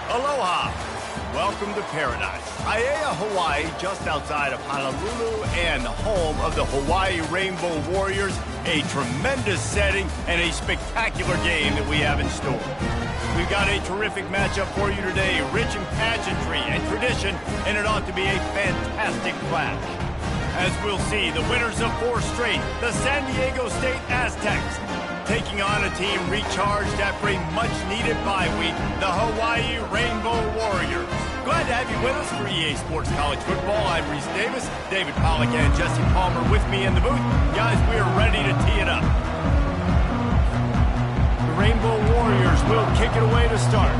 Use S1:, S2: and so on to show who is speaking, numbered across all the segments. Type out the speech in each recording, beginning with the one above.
S1: Aloha. Welcome to paradise. Aiea, Hawaii, just outside of Honolulu and home of the Hawaii Rainbow Warriors. A tremendous setting and a spectacular game that we have in store. We've got a terrific matchup for you today, rich in pageantry and tradition, and it ought to be a fantastic clash. As we'll see, the winners of 4 straight, the San Diego State Aztecs, taking on a team recharged after a much-needed bye week, the Hawaii Rainbow Warriors. Glad to have you with us for EA Sports College Football. I'm Reese Davis, David Pollack and Jesse Palmer with me in the booth. Guys, we are ready to tee it up. The Rainbow Warriors will kick it away to start.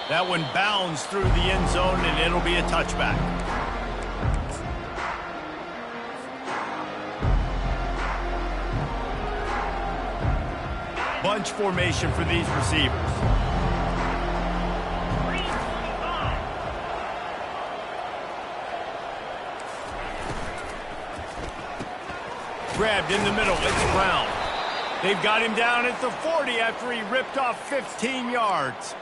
S1: That one bounds through the end zone, and it'll be a touchback. Bunch formation for these receivers. Grabbed in the middle, it's Brown. They've got him down at the 40 after he ripped off 15 yards.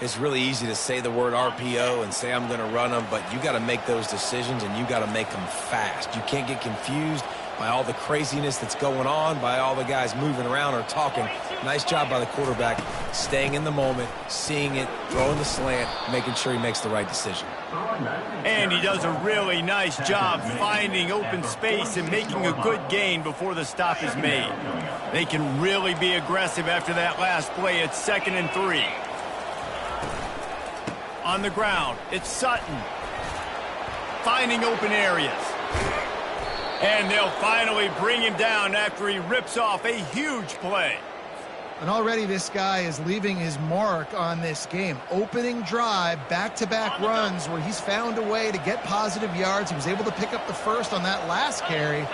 S2: It's really easy to say the word RPO and say I'm going to run them, but you got to make those decisions and you got to make them fast. You can't get confused by all the craziness that's going on, by all the guys moving around or talking. Nice job by the quarterback, staying in the moment, seeing it, throwing the slant, making sure he makes the right decision.
S1: And he does a really nice job finding open space and making a good gain before the stop is made. They can really be aggressive after that last play. It's 2nd and 3. On the ground, it's Sutton. Finding open areas. And they'll finally bring him down after he rips off a huge play.
S3: And already this guy is leaving his mark on this game. Opening drive, back-to-back runs where he's found a way to get positive yards. He was able to pick up the first on that last carry.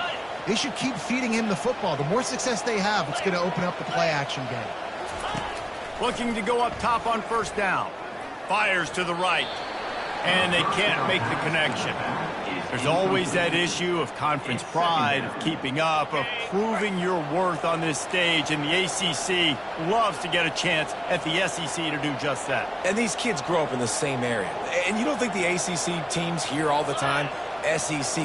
S3: They should keep feeding him the football. The more success they have, it's going to open up the play-action game.
S1: Looking to go up top on 1st down. Fires to the right, and they can't make the connection. There's always that issue of conference pride, of keeping up, of proving your worth on this stage, and the ACC loves to get a chance at the SEC to do just that.
S2: And these kids grow up in the same area. And you don't think the ACC teams hear all the time, SEC,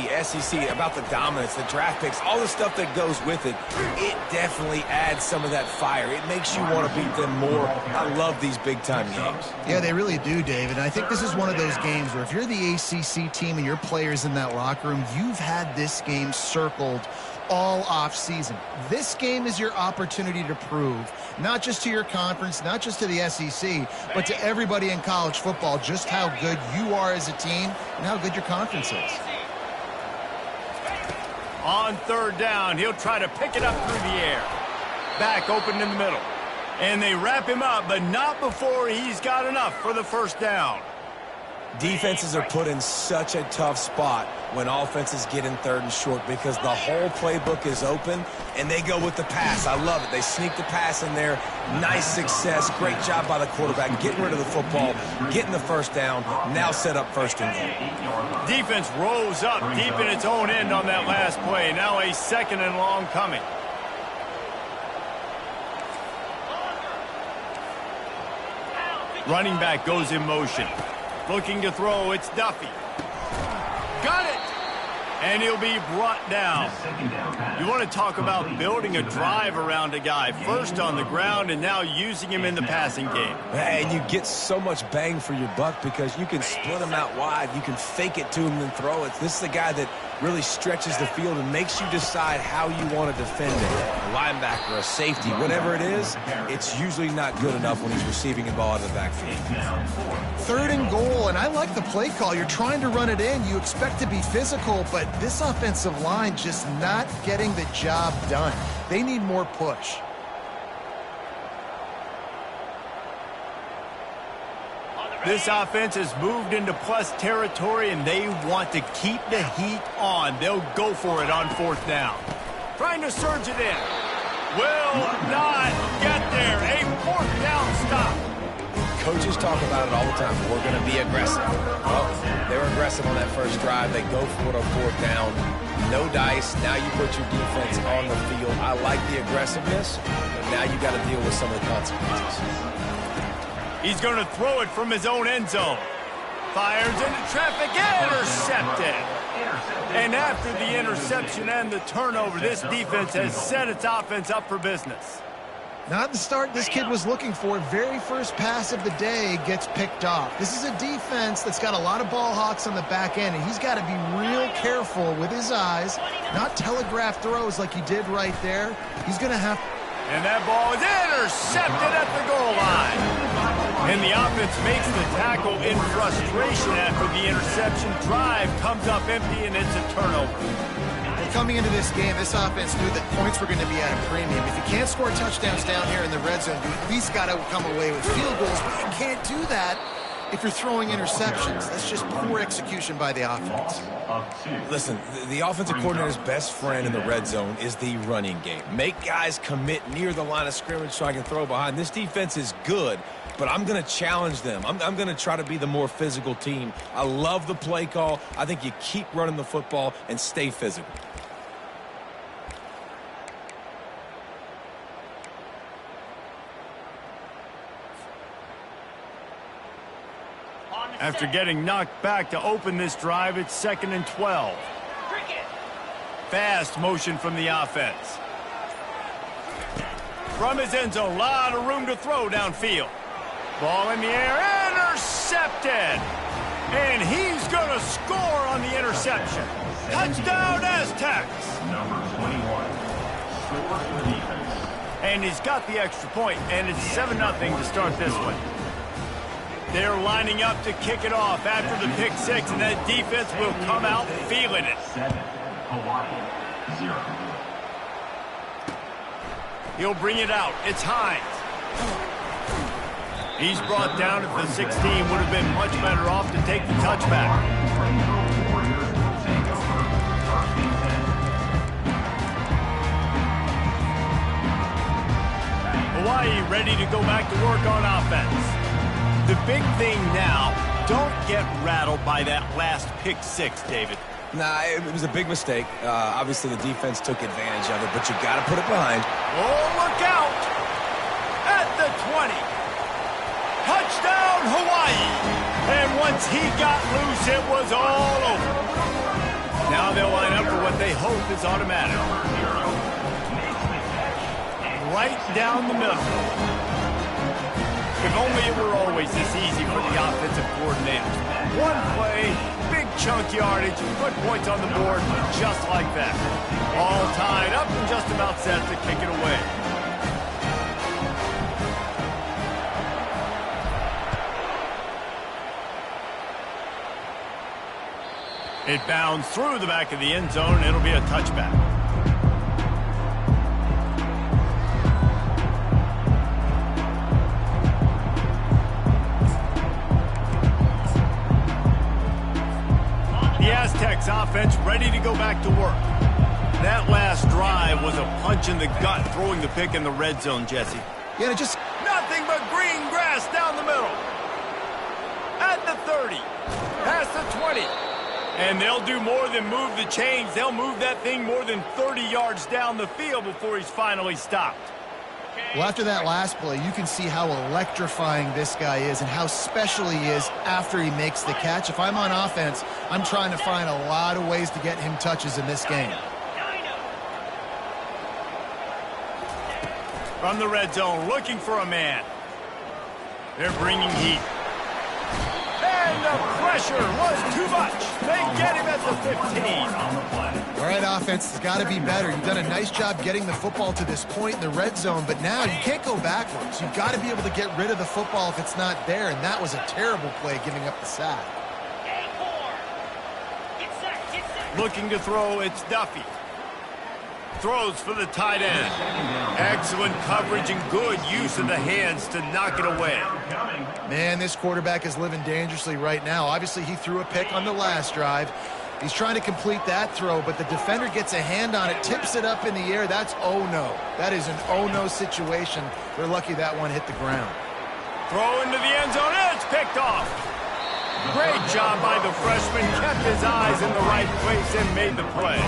S2: about the dominance, the draft picks, all the stuff that goes with it. It definitely adds some of that fire. It makes you want to beat them more. I love these big-time games.
S3: Yeah, they really do, David. And I think this is one of those games where if you're the ACC team and your players in that locker room, you've had this game circled all off-season. This game is your opportunity to prove, not just to your conference, not just to the SEC, but to everybody in college football, just how good you are as a team and how good your conference is.
S1: On 3rd down, he'll try to pick it up through the air. Back open in the middle. And they wrap him up, but not before he's got enough for the 1st down.
S2: Defenses are put in such a tough spot when offenses get in 3rd and short because the whole playbook is open and they go with the pass. I love it. They sneak the pass in there. Nice success. Great job by the quarterback getting rid of the football, getting the 1st down, now set up 1st and goal.
S1: Defense rose up deep in its own end on that last play. Now a 2nd and long coming. Running back goes in motion. Looking to throw, it's Duffy. Got it! And he'll be brought down. You want to talk about building a drive around a guy. First on the ground and now using him in the passing game.
S2: And you get so much bang for your buck because you can split him out wide. You can fake it to him and throw it. This is the guy that really stretches the field and makes you decide how you want to defend it. A linebacker, a safety, whatever it is, it's usually not good enough when he's receiving the ball out of the backfield.
S3: 3rd and goal, and I like the play call. You're trying to run it in. You expect to be physical, but this offensive line just not getting the job done. They need more push.
S1: This offense has moved into plus territory, and they want to keep the heat on. They'll go for it on 4th down. Trying to surge it in. Will not get there. A 4th down stop.
S2: coaches talk about it all the time. We're going to be aggressive. Well, they were aggressive on that first drive. They go for it on fourth down. No dice. Now you put your defense on the field. I like the aggressiveness, but now you got to deal with some of the consequences.
S1: He's going to throw it from his own end zone. Fires into traffic, intercepted. And after the interception and the turnover, this defense has set its offense up for business.
S3: Not the start this kid was looking for. Very first pass of the day gets picked off. This is a defense that's got a lot of ball hawks on the back end, and he's got to be real careful with his eyes, not telegraph throws like he did right there. He's going to have...
S1: And that ball is intercepted at the goal line. And the offense makes the tackle in frustration after the interception. Drive comes up empty, and it's a turnover.
S3: Coming into this game, this offense knew that points were going to be at a premium. If you can't score touchdowns down here in the red zone, you at least got to come away with field goals, but you can't do that if you're throwing interceptions. That's just poor execution by the offense.
S2: Listen, the offensive coordinator's best friend in the red zone is the running game. Make guys commit near the line of scrimmage so I can throw behind. This defense is good, but I'm going to challenge them. I'm going to try to be the more physical team. I love the play call. I think you keep running the football and stay physical.
S1: After getting knocked back to open this drive, it's 2nd and 12. Fast motion from the offense. From his end zone, a lot of room to throw downfield. Ball in the air, intercepted. And he's going to score on the interception. Touchdown, Aztecs.
S4: Number 21. Scores for the defense.
S1: And he's got the extra point, and it's 7-0 to start this one. They're lining up to kick it off after the pick six, and that defense will come out feeling it.
S4: 7, Hawaii, 0.
S1: He'll bring it out. It's Hines. He's brought down at the 16. Would have been much better off to take the touchback. Hawaii ready to go back to work on offense. The big thing now, don't get rattled by that last pick six, David.
S2: Nah, it was a big mistake. Obviously, the defense took advantage of it, but you got to put it behind.
S1: Oh, look out! At the 20. Touchdown, Hawaii! And once he got loose, it was all over. Now they'll line up for what they hope is automatic. Right down the middle. If only it were always this easy for the offensive coordinators. One play, big chunk yardage, put points on the board just like that. All tied up and just about set to kick it away. It bounds through the back of the end zone, and it'll be a touchback. The Aztecs offense ready to go back to work. That last drive was a punch in the gut, throwing the pick in the red zone, Jesse.
S3: Yeah, just
S1: nothing but green grass down the middle. At the 30, past the 20. And they'll do more than move the chains. They'll move that thing more than 30 yards down the field before he's finally stopped.
S3: Well, after that last play, you can see how electrifying this guy is and how special he is after he makes the catch. If I'm on offense, I'm trying to find a lot of ways to get him touches in this game.
S1: From the red zone, looking for a man. They're bringing heat. And the pressure was too much. They get him at the 15.
S3: All right, offense has got to be better. You've done a nice job getting the football to this point in the red zone, but now you can't go backwards. You've got to be able to get rid of the football if it's not there, and that was a terrible play giving up the sack.
S1: Looking to throw, it's Duffy. Throws for the tight end. Excellent coverage and good use of the hands to knock it away.
S3: Man, this quarterback is living dangerously right now. Obviously, he threw a pick on the last drive. He's trying to complete that throw, but the defender gets a hand on it, tips it up in the air. That's oh-no. That is an oh-no situation. They're lucky that one hit the ground.
S1: Throw into the end zone. It's picked off. Great job by the freshman. Kept his eyes in the right place and made the play.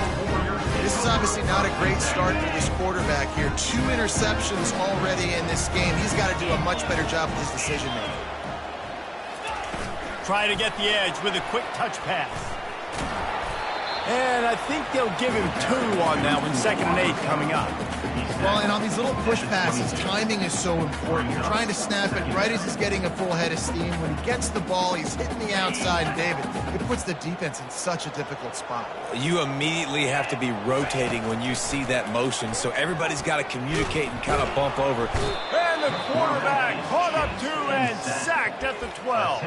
S3: This is obviously not a great start for this quarterback here. 2 interceptions already in this game. He's got to do a much better job with his decision-making.
S1: Try to get the edge with a quick touch pass. And I think they'll give him 2 on that one. 2nd and 8 coming up.
S3: Well, and on these little push passes, timing is so important. You're trying to snap it right as he's getting a full head of steam. When he gets the ball, he's hitting the outside, and David, it puts the defense in such a difficult spot.
S2: You immediately have to be rotating when you see that motion, so everybody's got to communicate and kind of bump over.
S1: And the quarterback caught up 2 and sacked at the 12.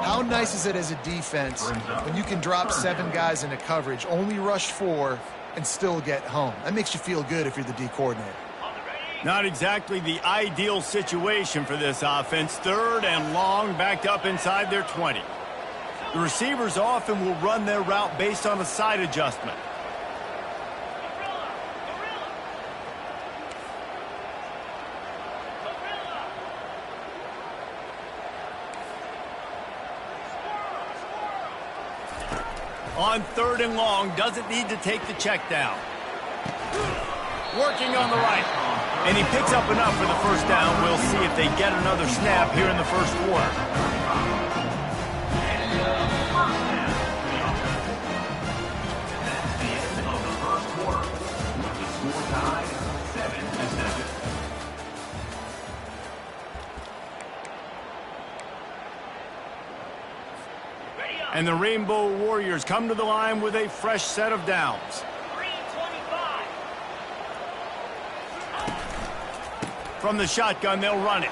S3: How nice is it as a defense when you can drop 7 guys into coverage, only rush 4, and still get home? That makes you feel good if you're the D coordinator.
S1: Not exactly the ideal situation for this offense. 3rd and long, backed up inside their 20. The receivers often will run their route based on a side adjustment. On 3rd and long, doesn't need to take the check down. Working on the right. And he picks up enough for the first down. We'll see if they get another snap here in the first quarter. And the Rainbow Warriors come to the line with a fresh set of downs.
S5: 325.
S1: From the shotgun, they'll run it.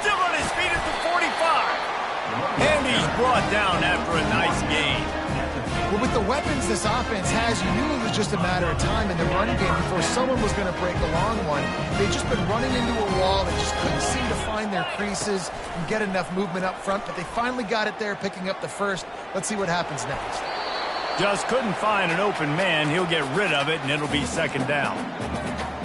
S1: Still on his feet at the 45. And he's brought down after a nice gain.
S3: Well, with the weapons this offense has, you knew it was just a matter of time in the running game before someone was going to break a long one. They've just been running into a wall. They just couldn't seem to find their creases and get enough movement up front, but they finally got it there, picking up the first. Let's see what happens next.
S1: Just couldn't find an open man. He'll get rid of it, and it'll be 2nd down.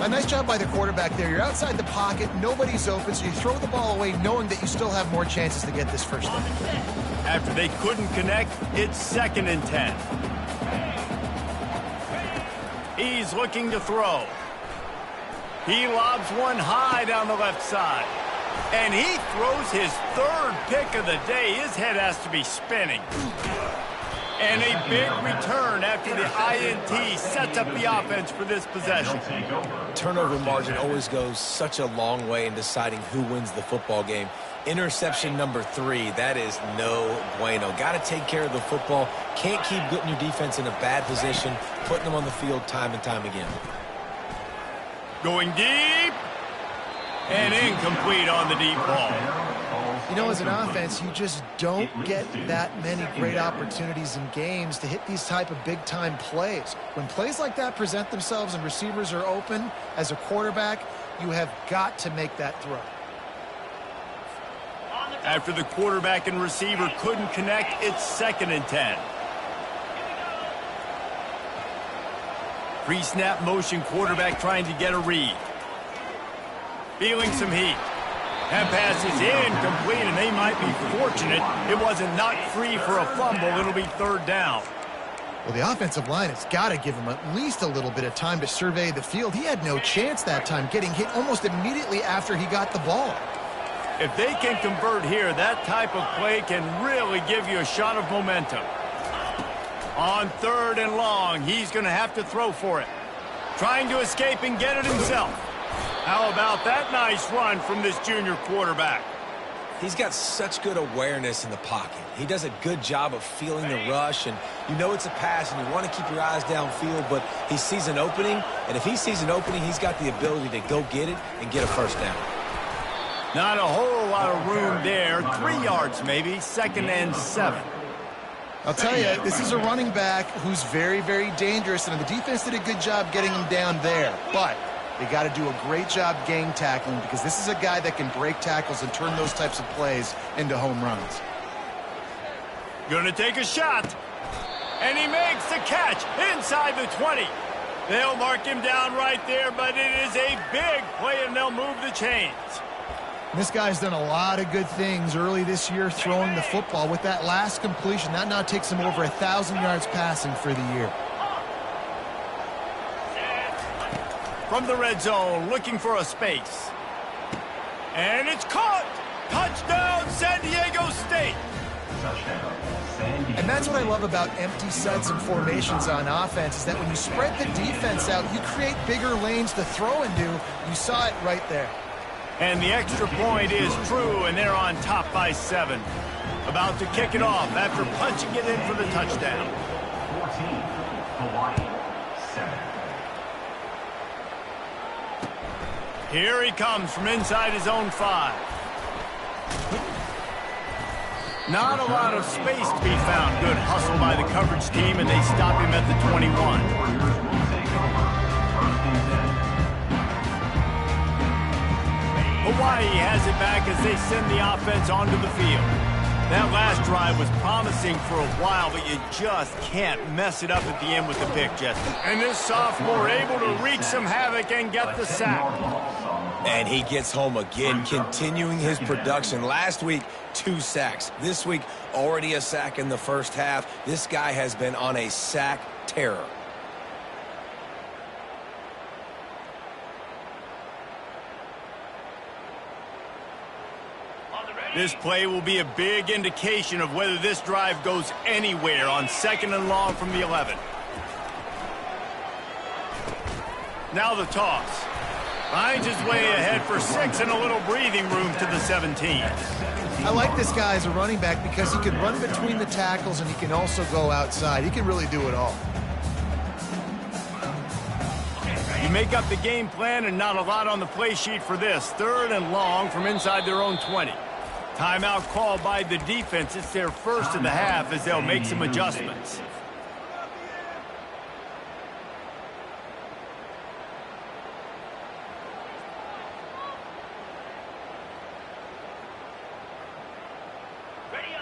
S3: A nice job by the quarterback there. You're outside the pocket. Nobody's open, so you throw the ball away knowing that you still have more chances to get this first down.
S1: After they couldn't connect, it's 2nd and 10. He's looking to throw. He lobs one high down the left side. And he throws his 3rd pick of the day. His head has to be spinning. And a big return after the INT sets up the offense for this possession.
S2: Turnover margin always goes such a long way in deciding who wins the football game. Interception number 3, that is no bueno. Got to take care of the football. Can't keep putting your defense in a bad position, putting them on the field time and time again.
S1: Going deep. And incomplete on the deep ball.
S3: You know, as an offense, you just don't get that many great opportunities in games to hit these type of big-time plays. When plays like that present themselves and receivers are open, as a quarterback, you have got to make that throw.
S1: After the quarterback and receiver couldn't connect, it's 2nd and 10. Pre-snap motion quarterback trying to get a read. Feeling some heat. That pass is incomplete, and they might be fortunate it wasn't knocked free for a fumble. It'll be 3rd down.
S3: Well, the offensive line has got to give him at least a little bit of time to survey the field. He had no chance that time, getting hit almost immediately after he got the ball.
S1: If they can convert here, that type of play can really give you a shot of momentum. On 3rd and long, he's going to have to throw for it. Trying to escape and get it himself. How about that nice run from this junior quarterback?
S2: He's got such good awareness in the pocket. He does a good job of feeling the rush, and you know it's a pass, and you want to keep your eyes downfield, but he sees an opening, and if he sees an opening, he's got the ability to go get it and get a first down.
S1: Not a whole lot of room there. 3 yards maybe, 2nd and 7.
S3: I'll tell you, this is a running back who's very, very dangerous, and the defense did a good job getting him down there, but they got to do a great job gang tackling because this is a guy that can break tackles and turn those types of plays into home runs.
S1: Gonna take a shot. And he makes the catch inside the 20. They'll mark him down right there, but it is a big play, and they'll move the chains.
S3: This guy's done a lot of good things early this year throwing the football. With that last completion, that now takes him over 1,000 yards passing for the year.
S1: From the red zone, looking for a space. And it's caught! Touchdown, San Diego State!
S4: Touchdown, San Diego.
S3: And that's what I love about empty sets and formations on offense, is that when you spread the defense out, you create bigger lanes to throw into. You saw it right there.
S1: And the extra point is true, and they're on top by 7. About to kick it off after punching it in for the touchdown.
S4: 14, Hawaii, 7.
S1: Here he comes from inside his own 5. Not a lot of space to be found. Good hustle by the coverage team, and they stop him at the 21.
S4: Warriors will take over. 1st and 10.
S1: Hawaii has it back as they send the offense onto the field. That last drive was promising for a while, but you just can't mess it up at the end with the pick, Jesse. And this sophomore able to wreak some havoc and get the sack.
S2: And he gets home again, continuing his production. Last week, 2 sacks. This week, already a sack in the first half. This guy has been on a sack terror.
S1: This play will be a big indication of whether this drive goes anywhere on 2nd and long from the 11. Now the toss. Finds his way ahead for 6 and a little breathing room to the 17.
S3: I like this guy as a running back because he can run between the tackles and he can also go outside. He can really do it all.
S1: You make up the game plan and not a lot on the play sheet for this. 3rd and long from inside their own 20. Timeout called by the defense. It's their first of the half as they'll make some adjustments.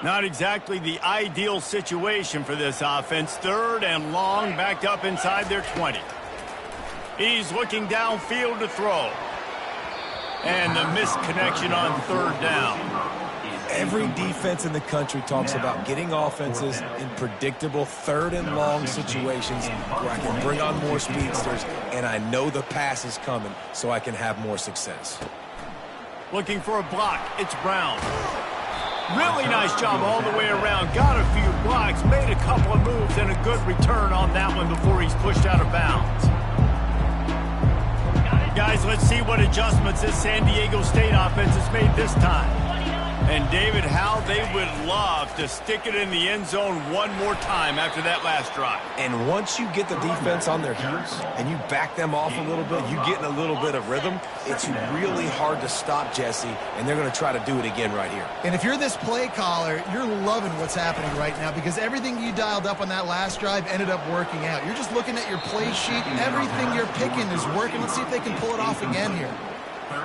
S1: Not exactly the ideal situation for this offense. 3rd and long, backed up inside their 20. He's looking downfield to throw. And the missed connection on 3rd down.
S2: Every defense in the country talks about getting offenses in predictable 3rd and long situations where I can bring on more speedsters and I know the pass is coming so I can have more success.
S1: Looking for a block. It's Brown. Really nice job all the way around. Got a few blocks, made a couple of moves, and a good return on that one before he's pushed out of bounds. Guys, let's see what adjustments this San Diego State offense has made this time. And David, how they would love to stick it in the end zone one more time after that last drive.
S2: And once you get the defense on their heels and you back them off a little bit, you get in a little bit of rhythm, it's really hard to stop, Jesse, and they're going to try to do it again right here.
S3: And if you're this play caller, you're loving what's happening right now because everything you dialed up on that last drive ended up working out. You're just looking at your play sheet. Everything you're picking is working. Let's see if they can pull it off again here.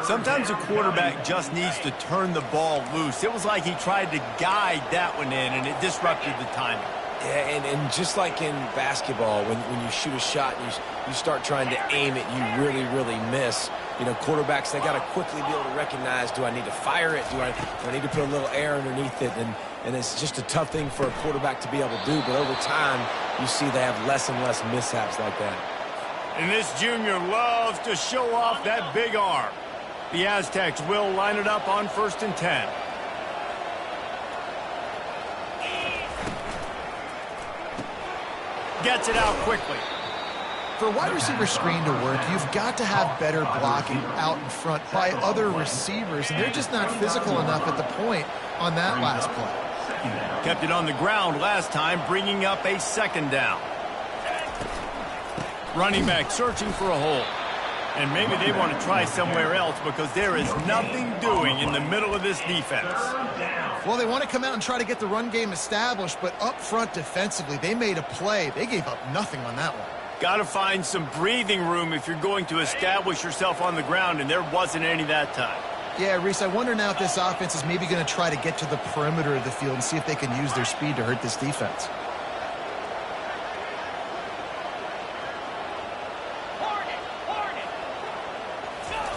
S1: Sometimes a quarterback just needs to turn the ball loose. It was like he tried to guide that one in, and it disrupted the timing.
S2: Yeah, and just like in basketball, when you shoot a shot and you start trying to aim it, you really miss. You know, quarterbacks, they got to quickly be able to recognize, do I need to fire it? Do I need to put a little air underneath it? And it's just a tough thing for a quarterback to be able to do. But over time, you see they have less and less mishaps like that.
S1: And this junior loves to show off that big arm. The Aztecs will line it up on 1st and 10. Gets it out quickly.
S3: For a wide receiver screen to work, you've got to have better blocking out in front by other receivers, and they're just not physical enough at the point on that last play.
S1: Kept it on the ground last time, bringing up a 2nd down. Running back searching for a hole. And maybe they want to try somewhere else because there is nothing doing in the middle of this defense.
S3: Well, they want to come out and try to get the run game established, but up front defensively, they made a play. They gave up nothing on that one.
S1: Got to find some breathing room if you're going to establish yourself on the ground, and there wasn't any that time.
S3: Yeah, Reese, I wonder now if this offense is maybe going to try to get to the perimeter of the field and see if they can use their speed to hurt this defense.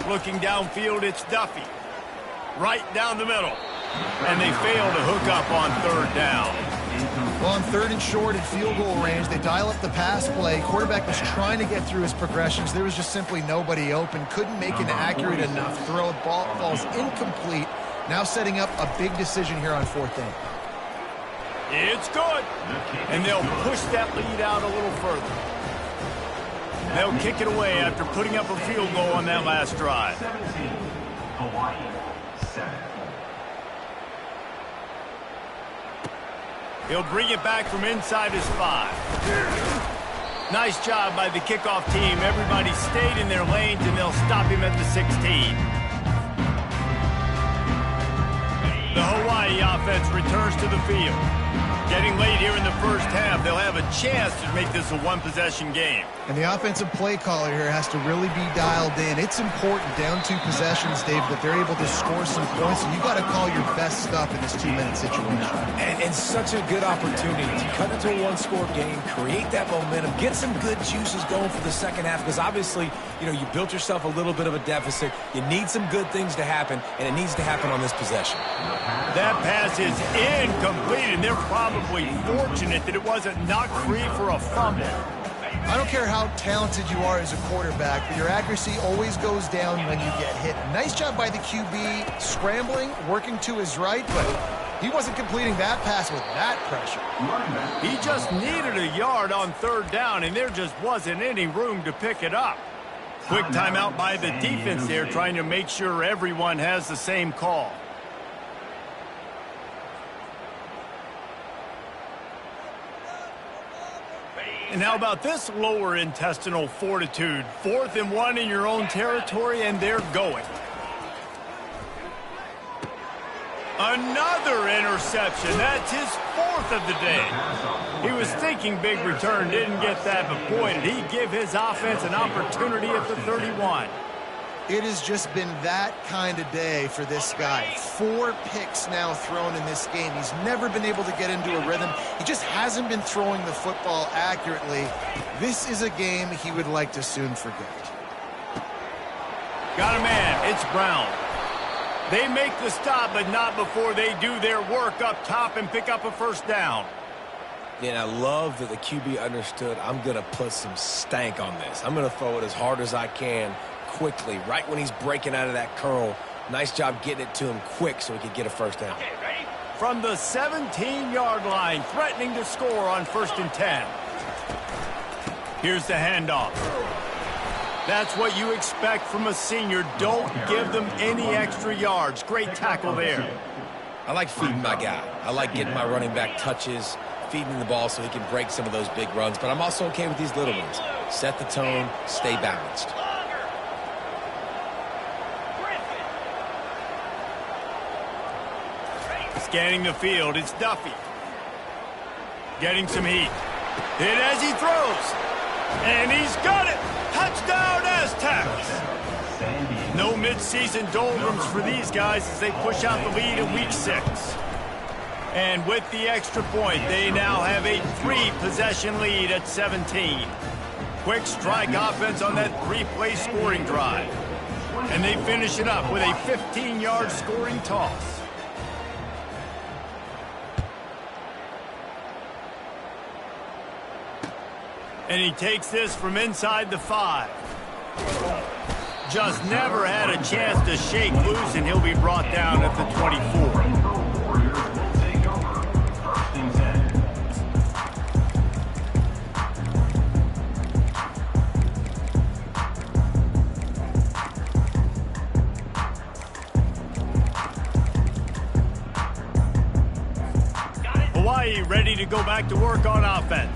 S1: Looking downfield, it's Duffy. right down the middle. And they fail to hook up on third down.
S3: Well, on third and short at field goal range, they dial up the pass play. Quarterback was trying to get through his progressions. There was just simply nobody open. Couldn't make an accurate enough throw. Ball falls incomplete. Now setting up a big decision here on fourth down.
S1: It's good. And they'll push that lead out a little further. They'll kick it away after putting up a field goal on that last drive.
S4: 17, Hawaii, 7.
S1: He'll bring it back from inside his 5. Nice job by the kickoff team. Everybody stayed in their lanes, and they'll stop him at the 16. The Hawaii offense returns to the field. Getting late here in the first half, they'll have a chance to make this a one-possession game.
S3: And the offensive play caller here has to really be dialed in. It's important down 2 possessions, Dave, that they're able to score some points. And you got to call your best stuff in this 2-minute situation.
S2: And such a good opportunity to cut into a one-score game, create that momentum, get some good juices going for the second half. Because obviously, you built yourself a little bit of a deficit. You need some good things to happen, and it needs to happen on this possession.
S1: That pass is incomplete, and they're probably fortunate that it wasn't knocked free for a fumble.
S3: I don't care how talented you are as a quarterback, but your accuracy always goes down when you get hit. Nice job by the QB scrambling, working to his right, but he wasn't completing that pass with that pressure.
S1: He just needed a yard on third down, and there just wasn't any room to pick it up. Quick timeout by the defense there, trying to make sure everyone has the same call. And how about this lower intestinal fortitude? 4th and 1 in your own territory, and they're going. Another interception. That's his 4th of the day. He was thinking big return, didn't get that, but boy, did he give his offense an opportunity at the 31.
S3: It has just been that kind of day for this guy. 4 picks now thrown in this game. He's never been able to get into a rhythm. He just hasn't been throwing the football accurately. This is a game he would like to soon forget.
S1: Got a man. It's Brown. They make the stop, but not before they do their work up top and pick up a first down.
S2: And I love that the QB understood, I'm going to put some stank on this. I'm going to throw it as hard as I can quickly, right when he's breaking out of that curl. Nice job getting it to him quick so he could get a first down.
S1: From the 17-yard line, threatening to score on 1st and 10. Here's the handoff. That's what you expect from a senior. Don't give them any extra yards. Great tackle there.
S2: I like feeding my guy. I like getting my running back touches, feeding the ball so he can break some of those big runs. But I'm also okay with these little ones. Set the tone, stay balanced.
S1: Scanning the field, it's Duffy. Getting some heat. Hit as he throws. And he's got it. Touchdown Aztecs. No midseason doldrums for these guys as they push out the lead in week 6. And with the extra point, they now have a 3-possession lead at 17. Quick strike offense on that 3-play scoring drive. And they finish it up with a 15-yard scoring toss. And he takes this from inside the 5. Just never had a chance to shake loose, and he'll be brought down at the 24. Hawaii ready to go back to work on offense.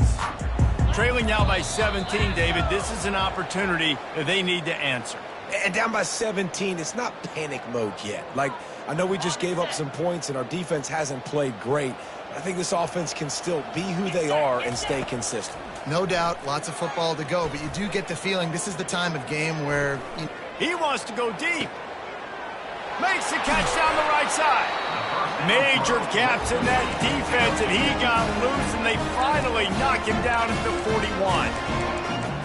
S1: Trailing now by 17, David. This is an opportunity that they need to answer.
S2: And down by 17, it's not panic mode yet. Like, I know we just gave up some points and our defense hasn't played great. I think this offense can still be who they are and stay consistent.
S3: No doubt, lots of football to go, but you do get the feeling this is the time of game where...
S1: He wants to go deep. Makes the catch down the right side. Major gaps in that defense, and he got loose, and they finally knock him down at the 41.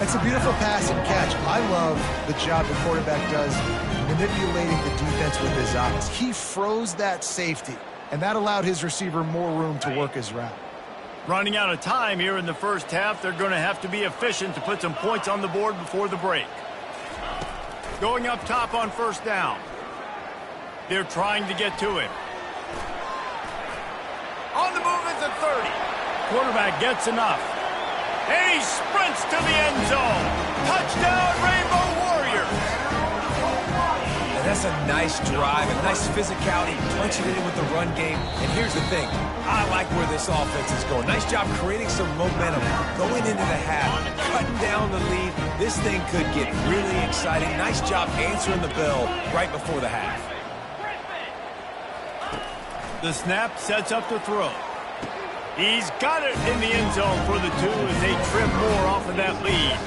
S3: It's a beautiful pass and catch. I love the job the quarterback does manipulating the defense with his eyes. He froze that safety, and that allowed his receiver more room to work his route.
S1: Running out of time here in the first half, they're going to have to be efficient to put some points on the board before the break. Going up top on first down. They're trying to get to him. On the move is a 30. Quarterback gets enough. And he sprints to the end zone. Touchdown, Rainbow Warriors.
S2: And that's a nice drive, a nice physicality, punching it in with the run game. And here's the thing. I like where this offense is going. Nice job creating some momentum, going into the half, cutting down the lead. This thing could get really exciting. Nice job answering the bell right before the half.
S1: The snap sets up the throw. He's got it in the end zone for the 2 as they trim more off of that lead.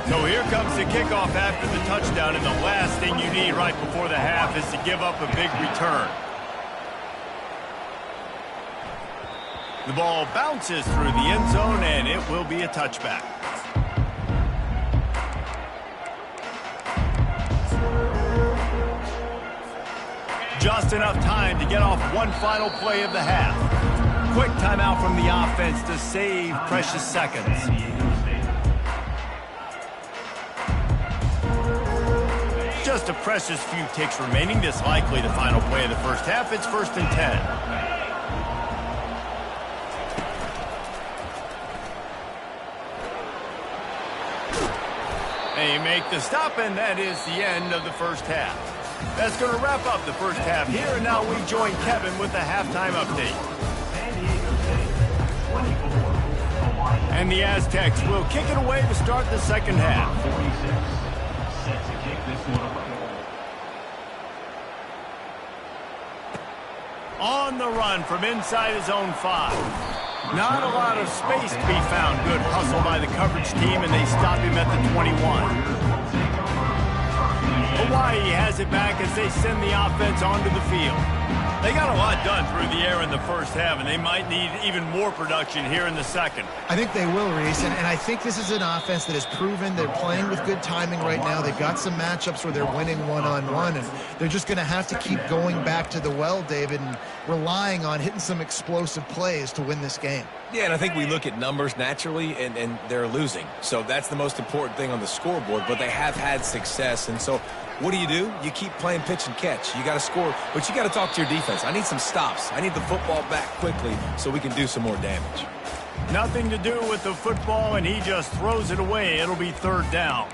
S1: So here comes the kickoff after the touchdown, and the last thing you need right before the half is to give up a big return. The ball bounces through the end zone, and it will be a touchback. Just enough time to get off one final play of the half. Quick timeout from the offense to save precious seconds. Just a precious few ticks remaining. This likely the final play of the first half. It's 1st and 10. They make the stop, and that is the end of the first half. That's going to wrap up the first half here, and now we join Kevin with the halftime update. And the Aztecs will kick it away to start the second half. On the run from inside his own 5. Not a lot of space to be found. Good hustle by the coverage team, and they stop him at the 21. Hawaii has it back as they send the offense onto the field. They got a lot done through the air in the first half, and they might need even more production here in the second.
S3: I think they will, Reese, and I think this is an offense that has proven they're playing with good timing right now. They've got some matchups where they're winning one-on-one, and they're just going to have to keep going back to the well, David, and relying on hitting some explosive plays to win this game.
S2: Yeah, and I think we look at numbers naturally, and they're losing. So that's the most important thing on the scoreboard, but they have had success. And so what do? You keep playing pitch and catch. You got to score, but you got to talk to your defense. I need some stops. I need the football back quickly so we can do some more damage.
S1: Nothing to do with the football, and he just throws it away. It'll be 3rd down.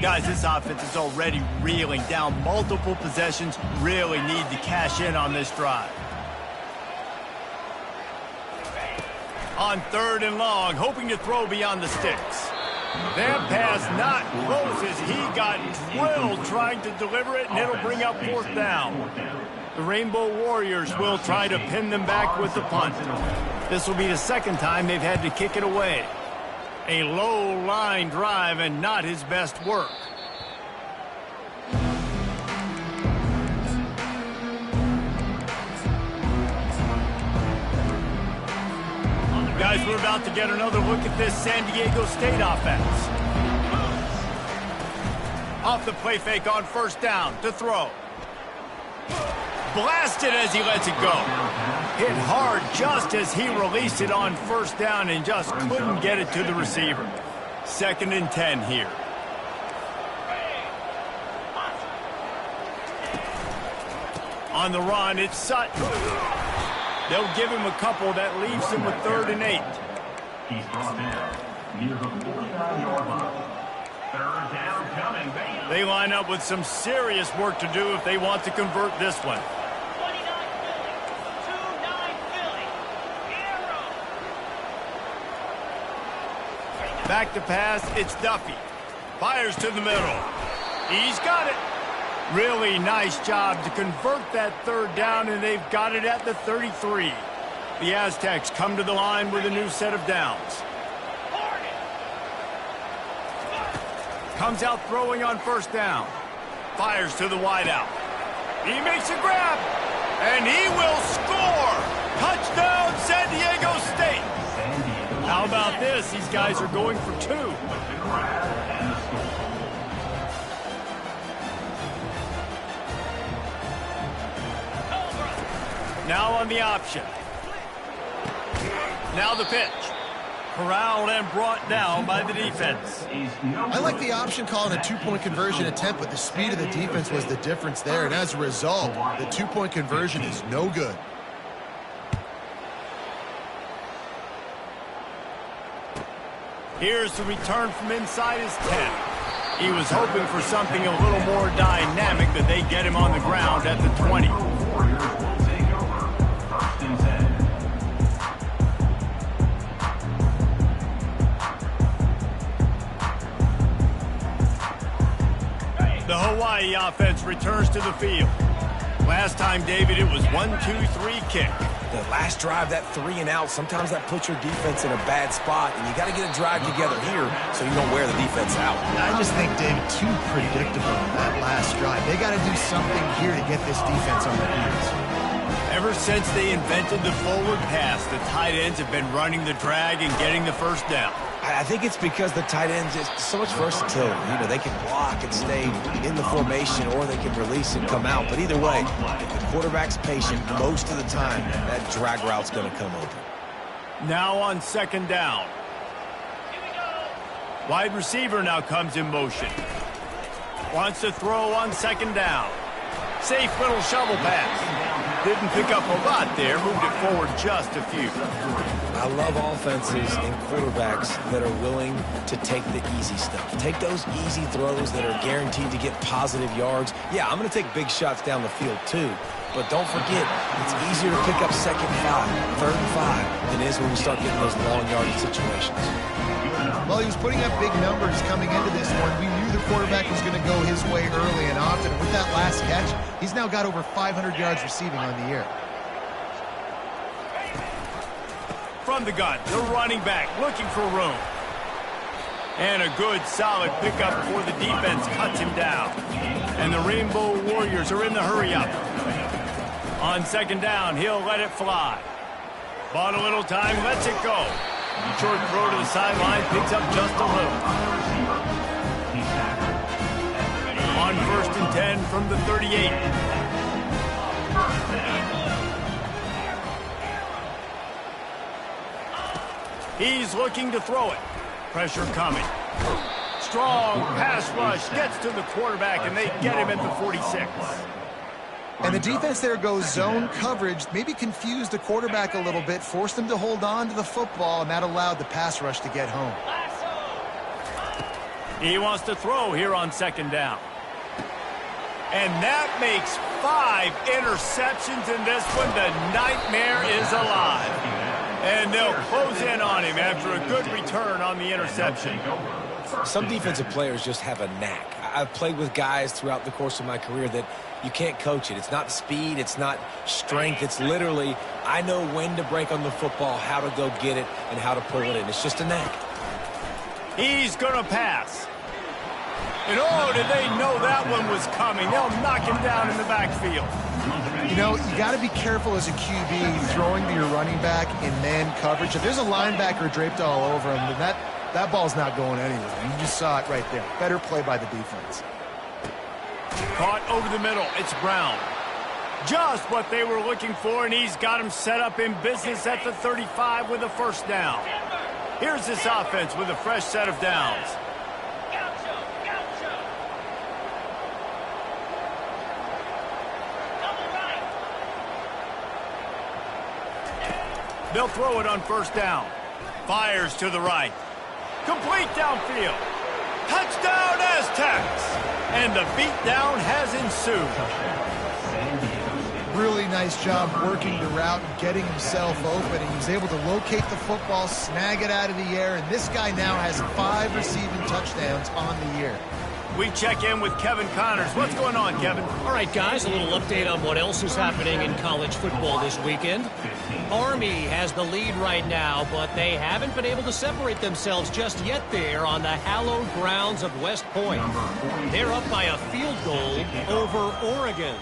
S1: Guys, this offense is already reeling down multiple possessions. Really need to cash in on this drive. On 3rd and long, hoping to throw beyond the sticks. That pass not close as he got drilled trying to deliver it, and it'll bring up 4th down. The Rainbow Warriors will try to pin them back with the punt. This will be the 2nd time they've had to kick it away. A low line drive and not his best work. Guys, we're about to get another look at this San Diego State offense. Off the play fake on 1st down to throw. Blasted as he lets it go. Hit hard just as he released it on 1st down and just couldn't get it to the receiver. 2nd and 10 here. On the run, it's Sutton. They'll give him a couple. That leaves him with 3rd and 8.
S4: He's brought down near the 49-yard line. 3rd down coming.
S1: They line up with some serious work to do if they want to convert this one.
S5: 29 Philly.
S1: Back to pass, it's Duffy. Fires to the middle. He's got it. Really nice job to convert that 3rd down, and they've got it at the 33. The Aztecs come to the line with a new set of downs. Comes out throwing on 1st down. Fires to the wideout. He makes a grab, and he will score. Touchdown, San Diego State. How about this? These guys are going for two. Now on the option. Now the pitch. Corralled and brought down by the defense.
S3: I like the option call in a two-point conversion attempt, but the speed of the defense was the difference there. And as a result, the two-point conversion is no good.
S1: Here's the return from inside his 10. He was hoping for something a little more dynamic, but they get him on the ground at the 20. The Hawaii offense returns to the field. Last time, David, it was 1-2-3 kick.
S2: The last drive, that 3 and out, sometimes that puts your defense in a bad spot, and you got to get a drive together here so you don't wear the defense out.
S3: I just think, David, too predictable that last drive. They got to do something here to get this defense on their heels.
S1: Ever since they invented the forward pass, the tight ends have been running the drag and getting the first down.
S2: I think it's because the tight ends is so much versatility. You know, they can block and stay in the formation, or they can release and come out. But either way, if the quarterback's patient, most of the time, that drag route's going to come open.
S1: Now on second down. Wide receiver now comes in motion. Wants to throw on second down. Safe little shovel pass. Didn't pick up a lot there. Moved it forward just a few.
S2: I love offenses and quarterbacks that are willing to take the easy stuff. Take those easy throws that are guaranteed to get positive yards. Yeah, I'm going to take big shots down the field too. But don't forget, it's easier to pick up second 5, third and 5 than it is when we start getting those long yardage situations.
S3: Well, he was putting up big numbers coming into this one. We knew the quarterback was going to go his way early and often. With that last catch, he's now got over 500 yards receiving on the year.
S1: From the gun, the running back looking for room. And a good, solid pickup before the defense cuts him down. And the Rainbow Warriors are in the hurry-up. On second down, he'll let it fly. Bought a little time, lets it go. Short throw to the sideline, picks up just a little. On first and 10 from the 38. He's looking to throw it. Pressure coming. Strong pass rush gets to the quarterback, and they get him at the 46.
S3: And the defense there goes zone coverage, maybe confused the quarterback a little bit, forced him to hold on to the football, and that allowed the pass rush to get home.
S1: He wants to throw here on second down. And that makes 5 interceptions in this one. The nightmare is alive. And they'll close in on him after a good return on the interception.
S2: Some defensive players just have a knack. I've played with guys throughout the course of my career that you can't coach it. It's not speed. It's not strength. It's literally, I know when to break on the football, how to go get it, and how to pull it in. It's just a knack.
S1: He's going to pass. And oh, did they know that one was coming. They'll knock him down in the backfield.
S3: You know, you got to be careful as a QB throwing to your running back in man coverage. If there's a linebacker draped all over him, then that ball's not going anywhere. You just saw it right there. Better play by the defense.
S1: Caught over the middle. It's Brown. Just what they were looking for, and he's got him set up in business at the 35 with a first down. Here's this offense with a fresh set of downs. They'll throw it on first down. Fires to the right. Complete downfield. Touchdown Aztecs! And the beatdown has ensued.
S3: Really nice job working the route and getting himself open. And he was able to locate the football, snag it out of the air, and this guy now has 5 receiving touchdowns on the year.
S1: We check in with Kevin Connors. What's going on, Kevin?
S6: All right, guys, a little update on what else is happening in college football this weekend. Army has the lead right now, but they haven't been able to separate themselves just yet there on the hallowed grounds of West Point. They're up by a field goal over Oregon.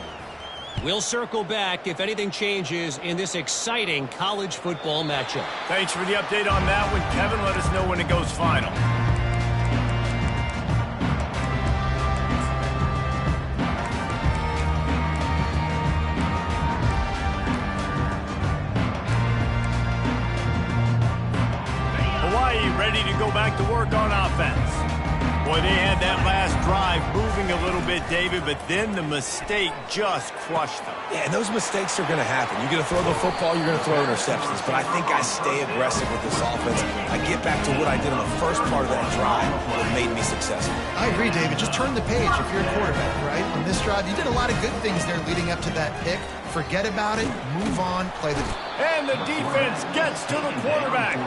S6: We'll circle back if anything changes in this exciting college football matchup.
S1: Thanks for the update on that one, Kevin. Let us know when it goes final. Hawaii ready to go back to work on offense. Boy, they had that last drive moving a little bit, David, but then the mistake just crushed them.
S2: Yeah, and those mistakes are going to happen. You're going to throw the football, you're going to throw interceptions. But I think I stay aggressive with this offense. I get back to what I did on the first part of that drive that made me successful.
S3: I agree, David. Just turn the page if you're a quarterback, right? On this drive, you did a lot of good things there leading up to that pick. Forget about it, move on, play the game.
S1: And the defense gets to the quarterback.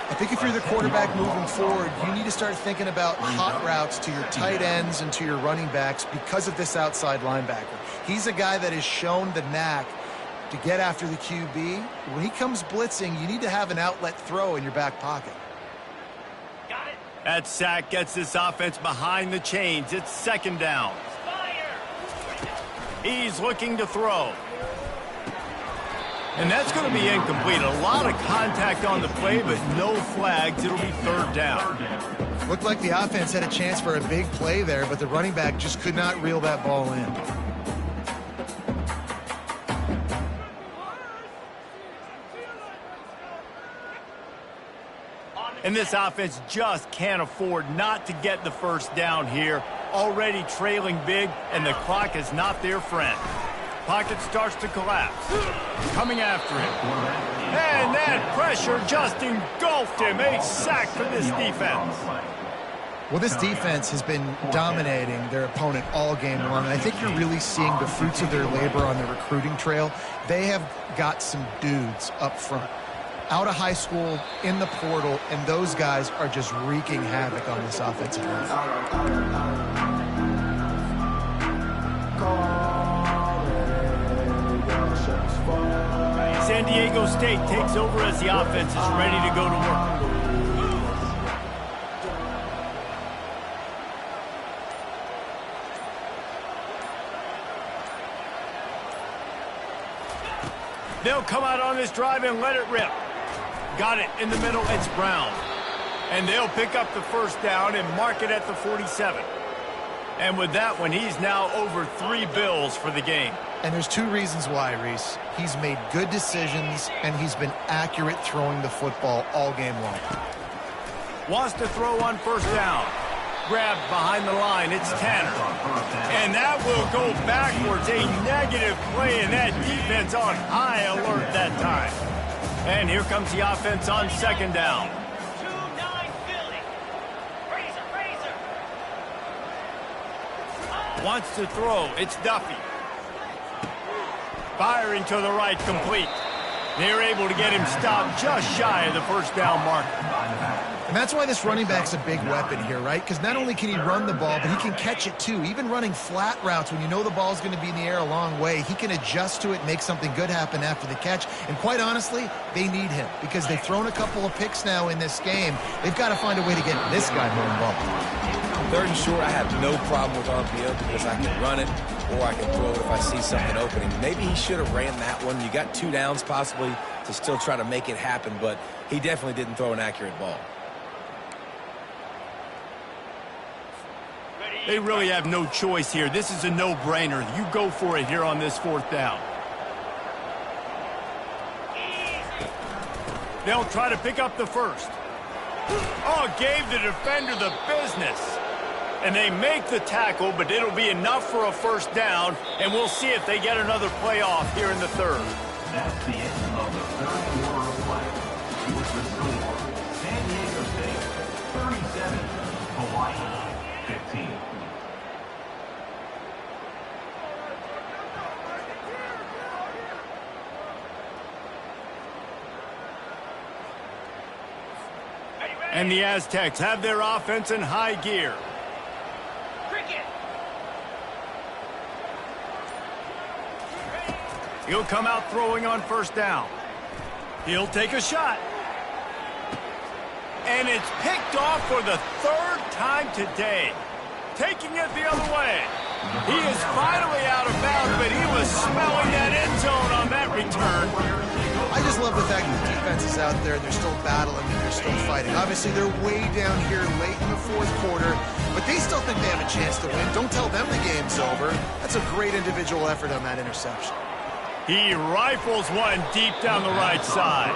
S3: I think if you're the quarterback moving forward, you need to start thinking about hot routes to your tight ends and to your running backs because of this outside linebacker. He's a guy that has shown the knack to get after the QB. When he comes blitzing, you need to have an outlet throw in your back pocket.
S5: Got it.
S1: That sack gets this offense behind the chains. It's second down.
S5: Fire.
S1: He's looking to throw. And that's going to be incomplete. A lot of contact on the play, but no flags. It'll be third down.
S3: Looked like the offense had a chance for a big play there, but the running back just could not reel that ball in.
S1: And this offense just can't afford not to get the first down here. Already trailing big, and the clock is not their friend. Pocket starts to collapse. Coming after him. And that pressure just engulfed him. A sack for this defense.
S3: Well, this defense has been dominating their opponent all game long, and I think you're really seeing the fruits of their labor on the recruiting trail. They have got some dudes up front, out of high school, in the portal, and those guys are just wreaking havoc on this offensive line.
S1: San Diego State takes over as the offense is ready to go to work. They'll come out on this drive and let it rip. Got it in the middle. It's Brown. And they'll pick up the first down and mark it at the 47. And with that one, he's now over 3 bills for the game.
S3: And there's 2 reasons why, Reese. He's made good decisions, and he's been accurate throwing the football all game long.
S1: Wants to throw on first down. Grabbed behind the line. It's Tanner. And that will go backwards. A negative play, and that defense on high alert that time. And here comes the offense on second down.
S5: 2-9 Philly. Razor.
S1: Wants to throw. It's Duffy. Firing to the right, complete. They're able to get him stopped just shy of the first down marker.
S3: And that's why this running back's a big weapon here, right? Because not only can he run the ball, but he can catch it too. Even running flat routes when you know the ball's going to be in the air a long way, he can adjust to it, make something good happen after the catch. And quite honestly, they need him because they've thrown a couple of picks now in this game. They've got to find a way to get this guy more involved.
S2: Third and short, I have no problem with RPO because I can run it or I can throw it if I see something opening. Maybe he should have ran that one. You got 2 downs possibly to still try to make it happen, but he definitely didn't throw an accurate ball.
S1: They really have no choice here. This is a no-brainer. You go for it here on this fourth down. They'll try to pick up the first. Oh, gave the defender the business. And they make the tackle, but it'll be enough for a first down, and we'll see if they get another play off here in the third.
S4: That's the end of the third quarter of play. With the score, San Diego State 37, Hawaii 15.
S1: And the Aztecs have their offense in high gear.
S5: Cricket.
S1: He'll come out throwing on first down. He'll take a shot. And it's picked off for the 3rd time today. Taking it the other way. He is finally out of bounds, but he was smelling that end zone on that return.
S3: I just love the fact that the defense is out there and they're still battling and they're still fighting. Obviously, they're way down here late in the fourth quarter, but they still think they have a chance to win. Don't tell them the game's over. That's a great individual effort on that interception.
S1: He rifles one deep down the right side.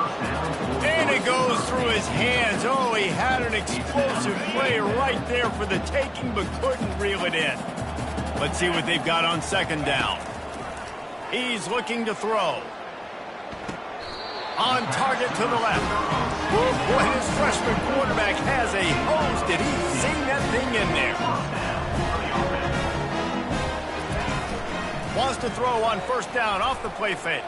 S1: And it goes through his hands. Oh, he had an explosive play right there for the taking, but couldn't reel it in. Let's see what they've got on second down. He's looking to throw. On target to the left. Boy, his freshman quarterback has a hose. Did he sing that thing in there? Wants to throw on first down off the play fake.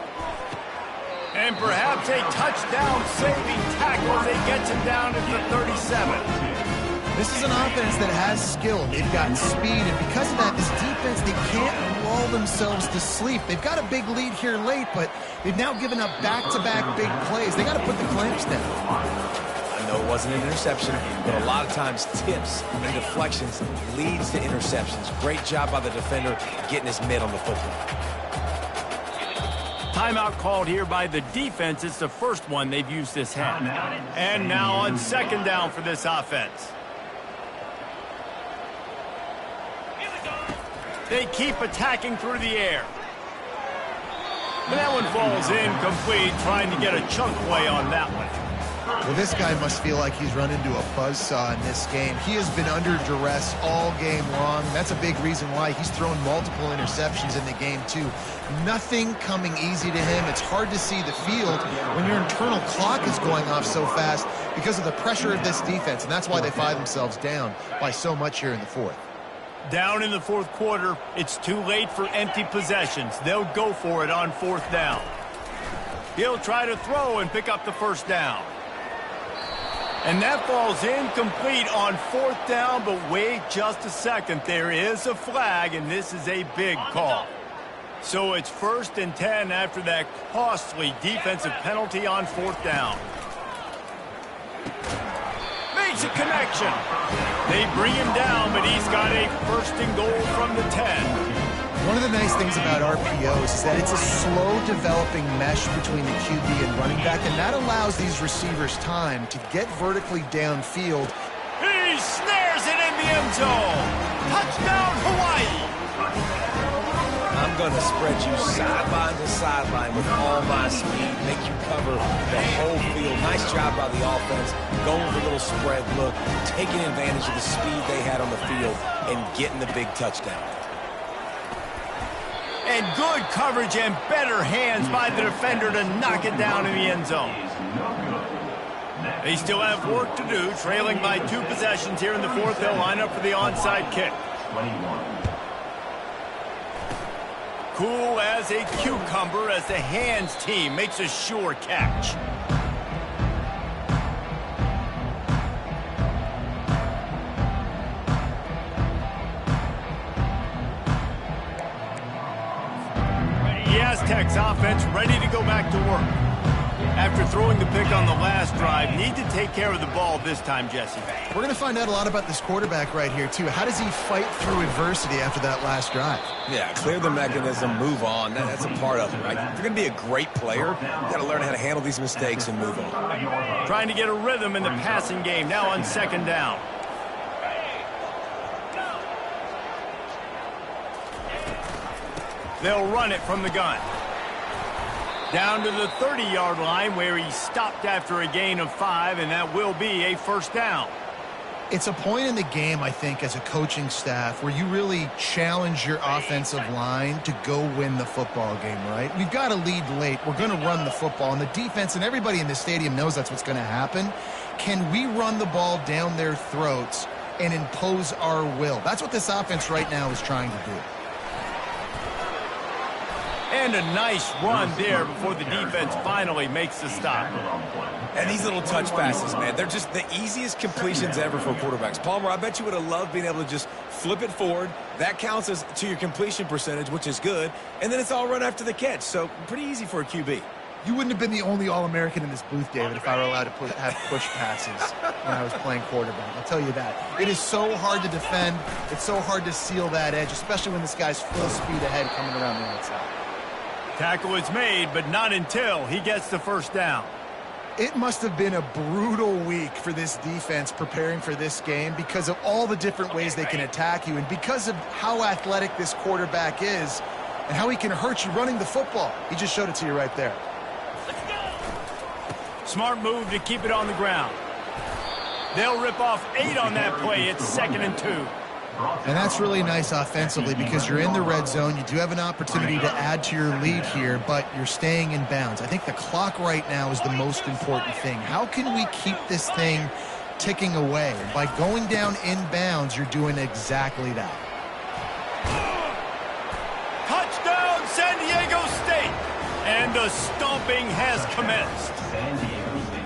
S1: And perhaps a touchdown-saving tackle as he gets him down at the 37.
S3: This is an offense that has skill. They've got speed, and because of that, this defense, they can't lull themselves to sleep. They've got a big lead here late, but they've now given up back-to-back big plays. They got to put the clamps down.
S2: I know it wasn't an interception, but a lot of times tips and deflections leads to interceptions. Great job by the defender getting his mitt on the football.
S1: Timeout called here by the defense. It's the first one they've used this half. And now on second down for this offense. They keep attacking through the air. And that one falls incomplete, trying to get a chunk play on that one.
S3: Well, this guy must feel like he's run into a buzzsaw in this game. He has been under duress all game long. That's a big reason why he's thrown multiple interceptions in the game, too. Nothing coming easy to him. It's hard to see the field when your internal clock is going off so fast because of the pressure of this defense, and that's why they find themselves down by so much here in the fourth.
S1: Down in the fourth quarter, it's too late for empty possessions. They'll go for it on fourth down. He'll try to throw and pick up the first down. And that falls incomplete on fourth down, but wait just a second. There is a flag, and this is a big call. So it's 1st and 10 after that costly defensive penalty on fourth down. Makes a connection. They bring him down, but he's got a 1st and goal from the 10.
S3: One of the nice things about RPOs is that it's a slow-developing mesh between the QB and running back, and that allows these receivers time to get vertically downfield.
S1: He snares it in the end zone. Touchdown, Hawaii.
S2: I'm going to spread you sideline to sideline with all my speed, make you cover the whole field. Nice job by the offense, going with a little spread look, taking advantage of the speed they had on the field, and getting the big touchdown.
S1: And good coverage and better hands by the defender to knock it down in the end zone. They still have work to do, trailing by 2 possessions here in the fourth. They'll line up for the onside kick. Cool as a cucumber as the hands team makes a sure catch. The Aztecs offense ready to go back to work. After throwing the pick on the last drive, need to take care of the ball this time, Jesse.
S3: We're going to find out a lot about this quarterback right here, too. How does he fight through adversity after that last drive?
S2: Yeah, clear the mechanism, move on. That's a part of it, right? If you're going to be a great player, you got to learn how to handle these mistakes and move on.
S1: Trying to get a rhythm in the passing game, now on second down. They'll run it from the gun. Down to the 30-yard line where he stopped after a gain of 5, and that will be a first down.
S3: It's a point in the game, I think, as a coaching staff where you really challenge your offensive line to go win the football game, right? We've got a lead late. We're going to run the football, and the defense and everybody in the stadium knows that's what's going to happen. Can we run the ball down their throats and impose our will? That's what this offense right now is trying to do.
S1: And a nice run there before the defense finally makes the stop.
S2: And these little touch passes, man, they're just the easiest completions ever for quarterbacks. Palmer, I bet you would have loved being able to just flip it forward. That counts as to your completion percentage, which is good. And then it's all run after the catch, so pretty easy for a QB.
S3: You wouldn't have been the only All-American in this booth, David, if I were allowed to have push passes when I was playing quarterback. I'll tell you that. It is so hard to defend. It's so hard to seal that edge, especially when this guy's full speed ahead coming around the outside.
S1: Tackle is made, but not until he gets the first down.
S3: It must have been a brutal week for this defense preparing for this game because of all the different ways they can attack you and because of how athletic this quarterback is and how he can hurt you running the football. He just showed it to you right there.
S1: Smart move to keep it on the ground. They'll rip off 8 on that play. It's 2nd and 2.
S3: And that's really nice offensively because you're in the red zone. You do have an opportunity to add to your lead here, but you're staying in bounds. I think the clock right now is the most important thing. How can we keep this thing ticking away? By going down in bounds, you're doing exactly that.
S1: Touchdown, San Diego State! And the stomping has commenced.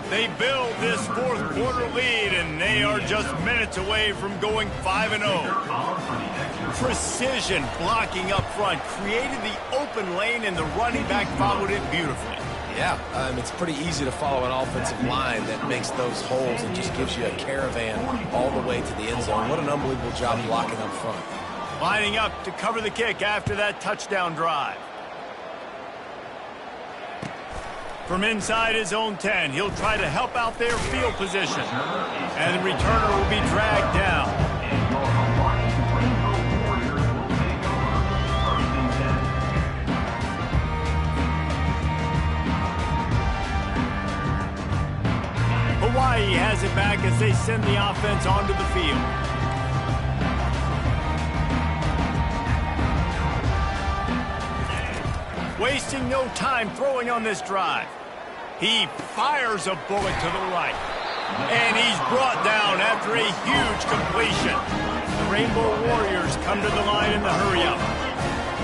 S1: They build this fourth quarter lead, and they are just minutes away from going 5-0. Precision blocking up front created the open lane, and the running back followed it beautifully.
S2: Yeah, it's pretty easy to follow an offensive line that makes those holes and just gives you a caravan all the way to the end zone. What an unbelievable job blocking up front.
S1: Lining up to cover the kick after that touchdown drive. From inside his own 10, he'll try to help out their field position. And the returner will be dragged down. Hawaii has it back as they send the offense onto the field. Wasting no time throwing on this drive. He fires a bullet to the right. And he's brought down after a huge completion. The Rainbow Warriors come to the line in the hurry-up.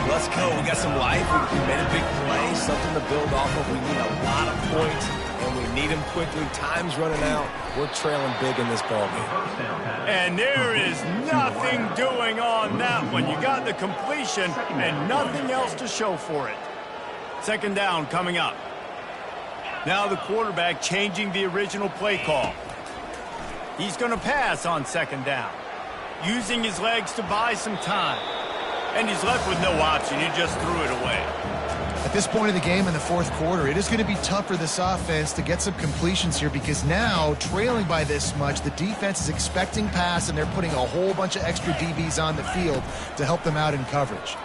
S2: Let's go. We got some life. We made a big play, something to build off of. We need a lot of points, and we need them quickly. Time's running out. We're trailing big in this ballgame.
S1: And there is nothing doing on that one. You got the completion and nothing else to show for it. 2nd down coming up. Now the quarterback changing the original play call. He's going to pass on 2nd down, using his legs to buy some time. And he's left with no option. He just threw it away.
S3: At this point of the game in the fourth quarter, it is going to be tough for this offense to get some completions here because now, trailing by this much, the defense is expecting pass, and they're putting a whole bunch of extra DBs on the field to help them out in coverage.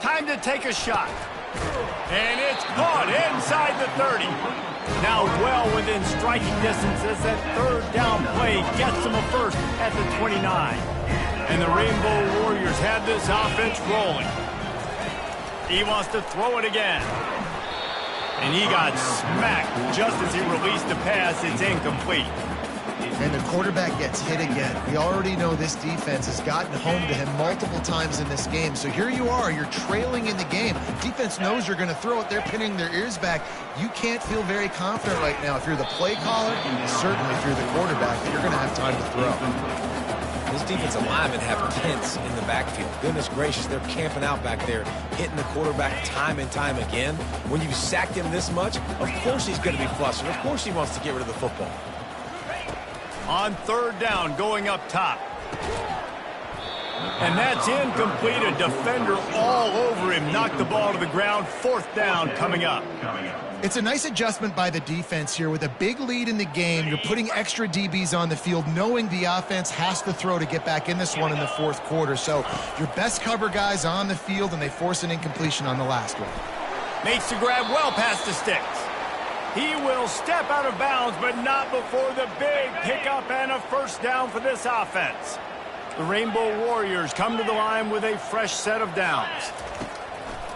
S1: Time to take a shot. And it's caught inside the 30. Now well within striking distance as that 3rd down play gets them a first at the 29. And the Rainbow Warriors have this offense rolling. He wants to throw it again. And he got smacked just as he released the pass. It's incomplete.
S3: And the quarterback gets hit again. We already know this defense has gotten home to him multiple times in this game. So here you are, you're trailing in the game. Defense knows you're going to throw it. They're pinning their ears back. You can't feel very confident right now. If you're the play caller, certainly if you're the quarterback, that you're going to have time to throw.
S2: This defensive linemen have tents in the backfield. Goodness gracious, they're camping out back there, hitting the quarterback time and time again. When you sacked him this much, of course he's going to be flustered. Of course he wants to get rid of the football.
S1: On 3rd down, going up top. And that's incomplete. A defender all over him. Knocked the ball to the ground. 4th down coming up.
S3: It's a nice adjustment by the defense here. With a big lead in the game, you're putting extra DBs on the field, knowing the offense has to throw to get back in this one in the fourth quarter. So your best cover guys on the field, and they force an incompletion on the last one.
S1: Makes the grab well past the sticks. He will step out of bounds, but not before the big pickup and a first down for this offense. The Rainbow Warriors come to the line with a fresh set of downs.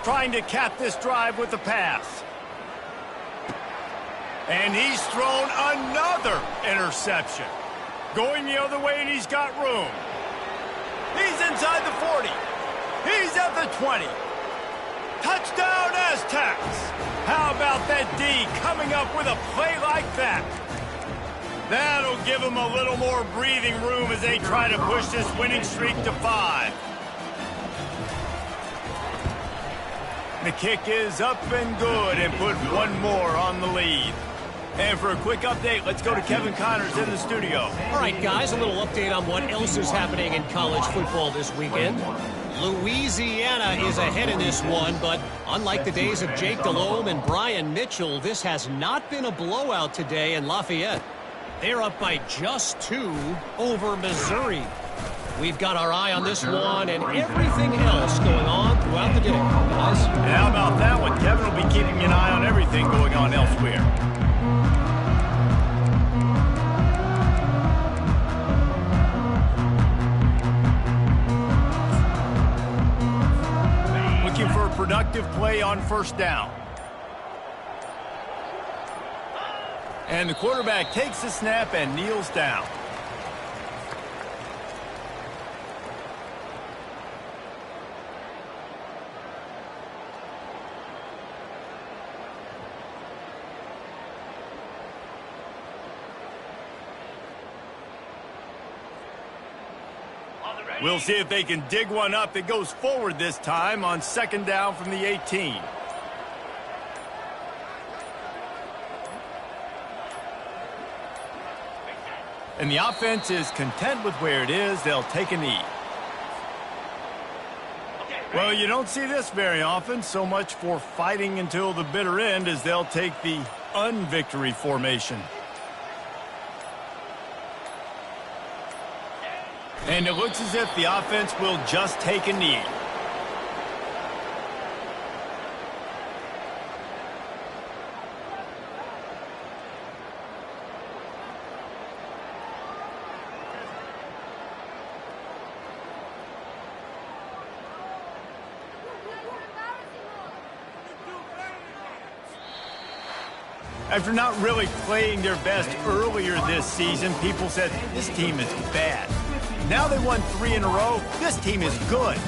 S1: Trying to cap this drive with the pass. And he's thrown another interception. Going the other way, and he's got room. He's inside the 40. He's at the 20. Touchdown, Aztecs! How about that D coming up with a play like that? That'll give them a little more breathing room as they try to push this winning streak to 5. The kick is up and good and put one more on the lead. And for a quick update, let's go to Kevin Connors in the studio.
S6: All right, guys, a little update on what else is happening in college football this weekend. Louisiana is ahead in this one, but unlike the days of Jake Delhomme and Brian Mitchell, this has not been a blowout today in Lafayette. They're up by just 2 over Missouri. We've got our eye on this one and everything else going on throughout the day, guys.
S1: And how about that one? Kevin will be keeping an eye on everything going on elsewhere. Looking for a productive play on first down. And the quarterback takes the snap and kneels down. We'll see if they can dig one up that goes forward this time on second down from the 18. And the offense is content with where it is. They'll take a knee. Well, you don't see this very often. So much for fighting until the bitter end as they'll take the unvictory formation. And it looks as if the offense will just take a knee. After not really playing their best earlier this season, people said this team is bad. Now they won 3 in a row. This team is good.